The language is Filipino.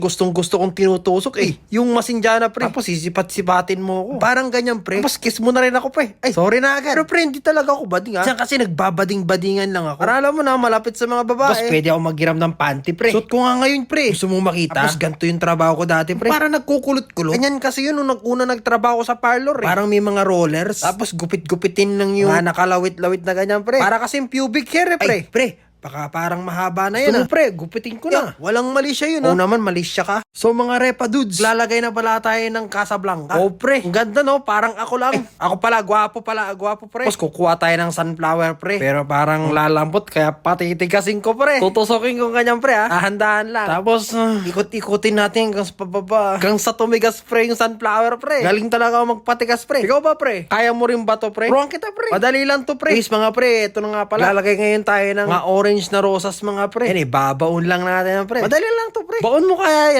gustong gusto kong tinutusok yung masinjana pre. Tapos sisipat-sipatin mo ako. Parang ganyan pre. Tapos kiss mo na rin ako pre. Ay, sorry na agad. Pero pre, hindi talaga ako bading ha. Diyan kasi nagbabading-badingan lang ako. Para alam mo na, malapit sa mga babae. Tapos pwede ako maghiram ng panty pre. Suot ko nga ngayon pre. Gusto mong makita? Tapos ganito yung trabaho ko dati pre. Para nagkukulot-kulot. Ganyan kasi yun nung nag-una nagtrabaho ko sa parlor eh. Parang may mga rollers. Tapos gupit-gupitin lang yung nakalawit-lawit na ganyan pre. Para kasing pubic hair eh pre. Ay, pre. Baka parang mahaba na yan pre, gupitin ko na. Walang mali siya yun. Oo naman, mali siya ka. So mga repa dudes, lalagay na pala tayo ng Casablanca. Oh pre, ang ganda no, parang ako lang. Ako pala, gwapo pre. Tapos kukuha tayo ng sunflower pre. Pero parang lalambot, kaya patitigasin ko pre. Tutusokin ko ganyan pre ha. Dahan-dahan lang. Tapos ikot-ikutin natin hanggang sa pababa. Hanggang sa tumigas pre yung sunflower pre. Galing talaga ako magpatigas pre. Ikaw ba pre? Kaya mo rin ba to pre? Pruang kita pre. Madali lang to pre. Please mga pre, ito na nga pala. Lalagay ngayon tayo ng mga orange na rosas mga pre. Yan babaon lang natin pre. Madali lang to pre. Baon mo kaya yan.